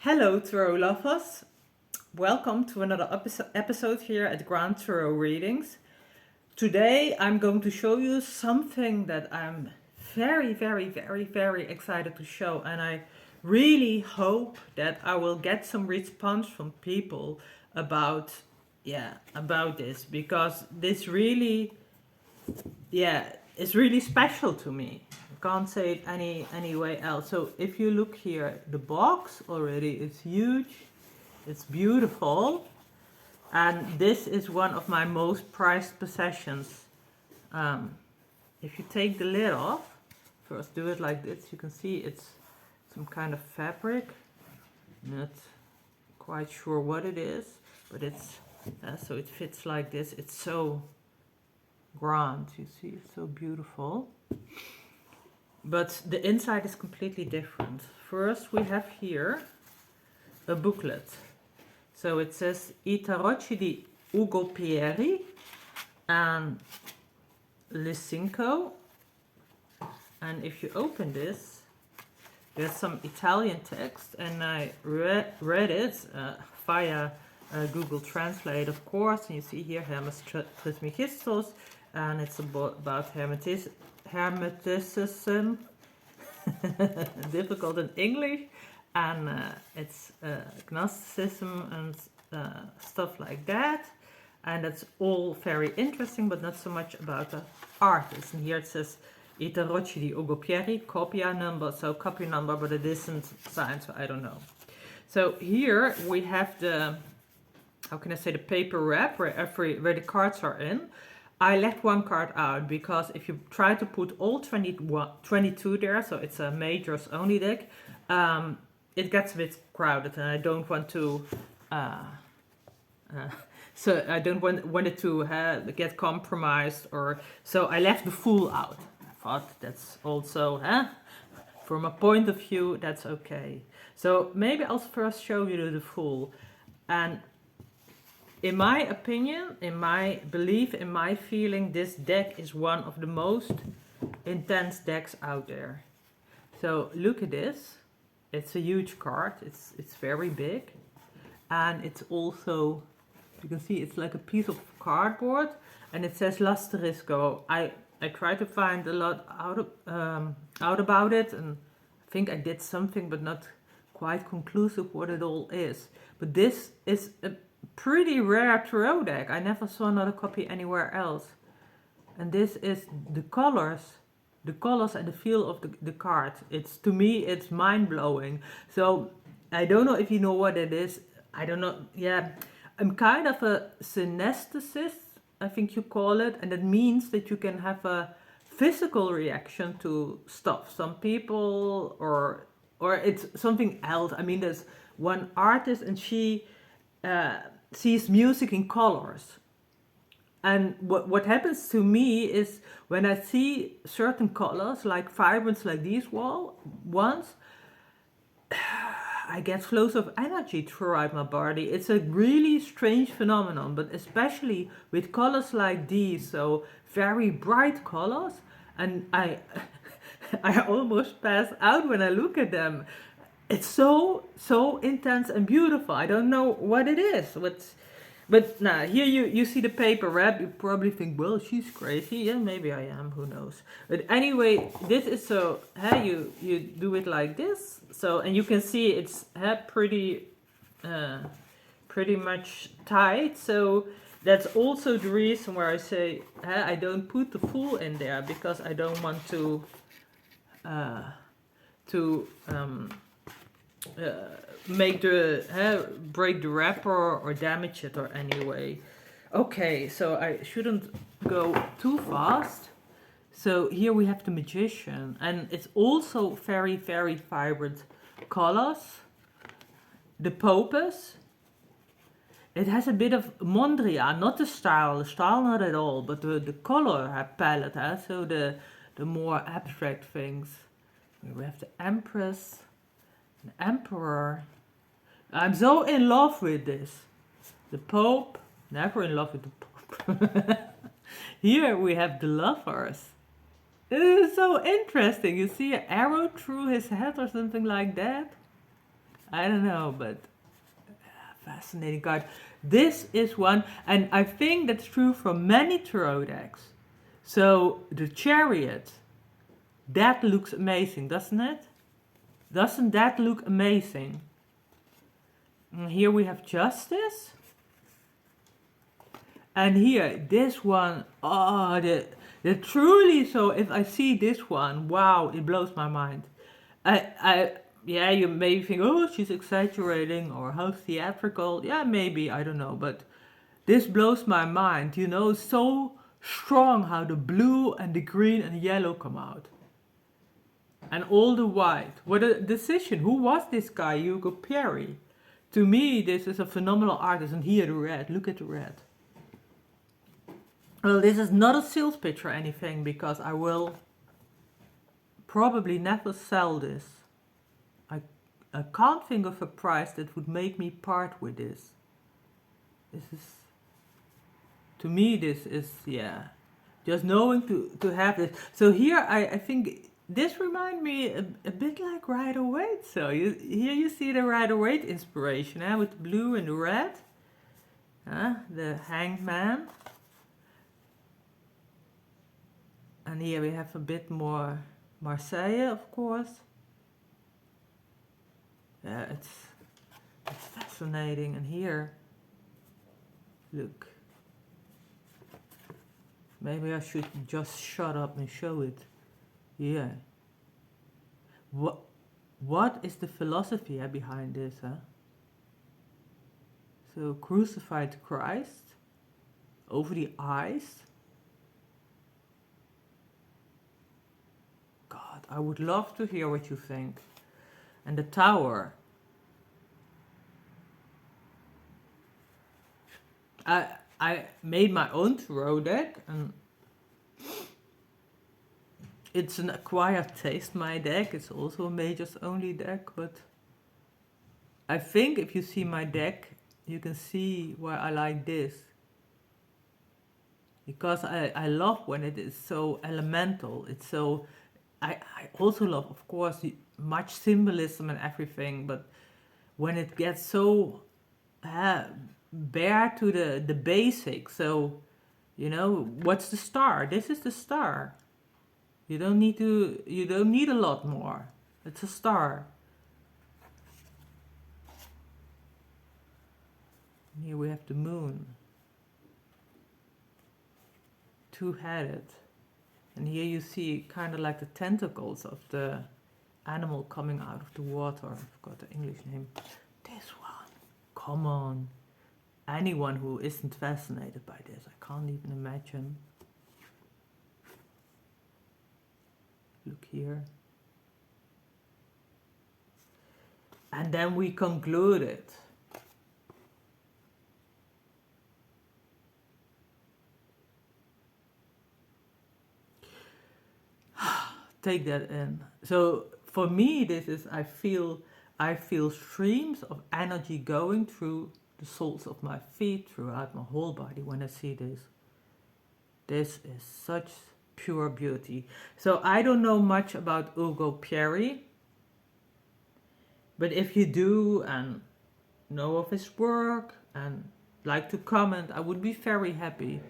Hello Tarot lovers, welcome to another episode here at Grand Tarot Readings. Today I'm going to show you something that I'm very excited to show, and I really hope that I will get some response from people about this, because this really it's really special to me. I can't say it any way else. So if you look here, the box already is huge, it's beautiful, and this is one of my most prized possessions. If you take the lid off, first do it like this, you can see it's some kind of fabric. Not quite sure what it is, but it's so it fits like this. It's so grand, you see, it's so beautiful. But the inside is completely different. First we have here a booklet. So it says I Tarocchi di Ugo Pierri and Le Cinco. And if you open this, there's some Italian text, and I read it via Google Translate, of course. And you see here Hermes Trismegistus, and it's about Hermeticism, difficult in English, and it's Gnosticism and stuff like that. And it's all very interesting, but not so much about the artist. And here it says I Tarocchi di Ugo Pierri, copia number, so copy number, but it isn't signed, so I don't know. So here we have the, how can I say, the paper wrap where the cards are in. I left one card out because if you try to put all 22 there, so it's a majors only deck, it gets a bit crowded, and I don't want to so I don't want it to get compromised, or so I left the full out. I thought that's also from a point of view that's okay. So maybe I'll first show you the full. And in my opinion, in my belief, in my feeling, this deck is one of the most intense decks out there. So look at this. It's a huge card. It's very big, and it's also, you can see it's like a piece of cardboard, and it says L'Asterisco. I tried to find a lot out about it, and I think I did something, but not quite conclusive what it all is. But this is a pretty rare tarot deck. I never saw another copy anywhere else. And this is the colors and the feel of the card. It's, to me, it's mind-blowing. So I don't know if you know what it is. I don't know. Yeah, I'm kind of a synesthecist, I think you call it, and that means that you can have a physical reaction to stuff. Some people, or it's something else. I mean, there's one artist, and she sees music in colors. And what happens to me is when I see certain colors, like vibrance, like these ones, I get flows of energy throughout my body. It's a really strange phenomenon, but especially with colors like these, so very bright colors, and I almost pass out when I look at them. It's so intense and beautiful. I don't know what it is. But now here you see the paper wrap. You probably think, well, she's crazy. Yeah, maybe I am. Who knows? But anyway, this is so. You do it like this. So, and you can see it's pretty much tight. So that's also the reason where I say I don't put the full in there, because I don't want to make break the wrapper or damage it or anyway. Okay, so I shouldn't go too fast. So here we have the Magician, and it's also very vibrant colors. The Popus. It has a bit of Mondrian, not the style not at all, but the color palette. So the more abstract things. We have the Empress. The Emperor. I'm so in love with this. The Pope. Never in love with the Pope. Here we have the Lovers. It is so interesting. You see an arrow through his head or something like that. I don't know, but fascinating card. This is one, and I think that's true for many tarot decks. So the Chariot, that looks amazing, doesn't it? Doesn't that look amazing? And here we have Justice. And here, this one, oh, the truly, so if I see this one, wow, it blows my mind. Yeah, you may think, oh, she's exaggerating, or how theatrical. Yeah, maybe, I don't know, but this blows my mind, you know, so strong how the blue and the green and yellow come out. And all the white. What a decision. Who was this guy, Ugo Pierri? To me, this is a phenomenal artist. And here the red, look at the red. Well, this is not a sales pitch or anything, because I will probably never sell this. I can't think of a price that would make me part with this. This is, to me, this is, yeah, just knowing to have this. So here, I think this reminds me a bit like Rider-Waite. So here you see the Rider-Waite inspiration, with the blue and the red. The Hanged Man. And here we have a bit more Marseille, of course. Yeah, it's fascinating. And here, look. Maybe I should just shut up and show it. Yeah. What is the philosophy behind this, So crucified Christ over the eyes. God, I would love to hear what you think. And the Tower. I made my own tarot deck, and it's an acquired taste, my deck. It's also a Majors only deck, but I think if you see my deck, you can see why I like this. Because I love when it is so elemental. It's so, I also love, of course, much symbolism and everything, but when it gets so bare to the basics. So, you know, what's the star? This is the star. You don't need a lot more. It's a star. And here we have the moon. Two-headed. And here you see kind of like the tentacles of the animal coming out of the water. I forgot the English name. This one. Come on. Anyone who isn't fascinated by this, I can't even imagine. Look here. And then we conclude it. Take that in. So for me, this is, I feel streams of energy going through the soles of my feet, throughout my whole body when I see this. This is such pure beauty. So I don't know much about Ugo Pierri, but if you do and know of his work and like to comment, I would be very happy.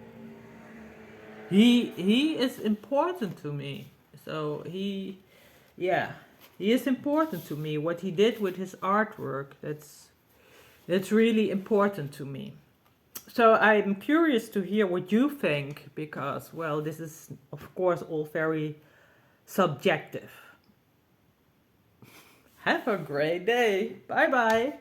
He is important to me. So he is important to me. What he did with his artwork, that's really important to me. So I'm curious to hear what you think, because, well, this is, of course, all very subjective. Have a great day. Bye-bye.